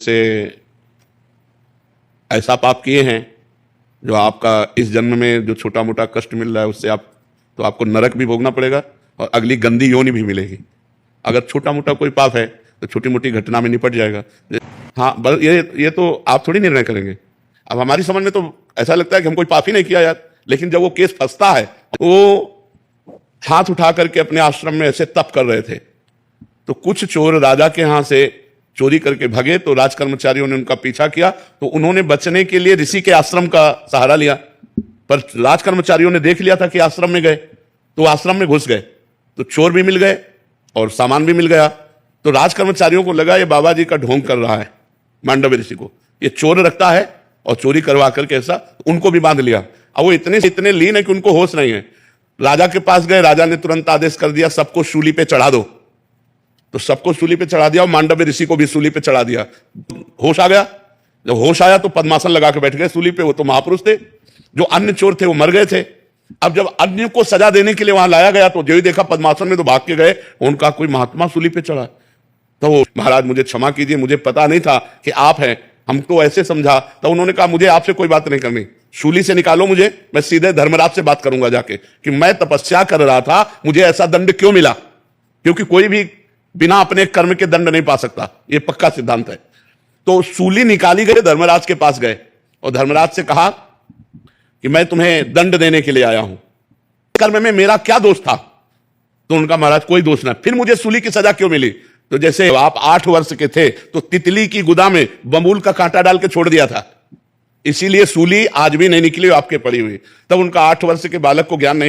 से ऐसा पाप किए हैं जो आपका इस जन्म में जो छोटा मोटा कष्ट मिल रहा है उससे आपको नरक भी भोगना पड़ेगा और अगली गंदी योनि भी मिलेगी। अगर छोटा मोटा कोई पाप है तो छोटी मोटी घटना में निपट जाएगा। हाँ, बस ये तो आप थोड़ी निर्णय करेंगे। अब हमारी समझ में तो ऐसा लगता है कि हम कोई पाप ही नहीं किया यार, लेकिन जब वो केस फंसता है, वो हाथ उठा करके अपने आश्रम में ऐसे तप कर रहे थे तो कुछ चोर राजा के यहां से चोरी करके भगे, तो राज कर्मचारियों ने उनका पीछा किया, तो उन्होंने बचने के लिए ऋषि के आश्रम का सहारा लिया। पर राज कर्मचारियों ने देख लिया था कि आश्रम में गए, तो आश्रम में घुस गए, तो चोर भी मिल गए और सामान भी मिल गया। तो राज कर्मचारियों को लगा ये बाबा जी का ढोंग कर रहा है, मांडव्य ऋषि को ये चोर रखता है और चोरी करवा करके ऐसा उनको भी बांध लिया। अब वो इतने लीन है कि उनको होश नहीं है। राजा के पास गए, राजा ने तुरंत आदेश कर दिया सबको सूली पे चढ़ा दो, तो सबको सूली पे चढ़ा दिया और मांडव्य ऋषि को भी सूली पे चढ़ा दिया। होश आ गया, जब होश आया तो पद्मासन लगा के बैठ गए सूली पे। वो तो महापुरुष थे, जो अन्य चोर थे वो मर गए थे। अब जब अन्य को सजा देने के लिए वहां लाया गया तो जो ही देखा पद्मासन में तो भाग के गए, उनका कोई महात्मा सूली पे चढ़ा। तो महाराज मुझे क्षमा कीजिए, मुझे पता नहीं था कि आप हैं, हम तो ऐसे समझा। तो उन्होंने कहा मुझे आपसे कोई बात नहीं करनी, सूली से निकालो मुझे, मैं सीधे धर्मराज से बात करूंगा जाके कि मैं तपस्या कर रहा था, मुझे ऐसा दंड क्यों मिला। क्योंकि कोई भी बिना अपने कर्म के दंड नहीं पा सकता, ये पक्का सिद्धांत है। तो सूली निकाली गई, धर्मराज के पास गए और धर्मराज से कहा कि मैं तुम्हें दंड देने के लिए आया हूं, कर्म में मेरा क्या दोष था। तो उनका महाराज कोई दोष ना, फिर मुझे सूली की सजा क्यों मिली। तो जैसे आप 8 वर्ष के थे तो तितली की गुदा में बबूल का कांटा डाल के छोड़ दिया था, इसीलिए सूली आज भी नहीं निकली आपके पड़ी हुई। तब उनका 8 वर्ष के बालक को ज्ञान नहीं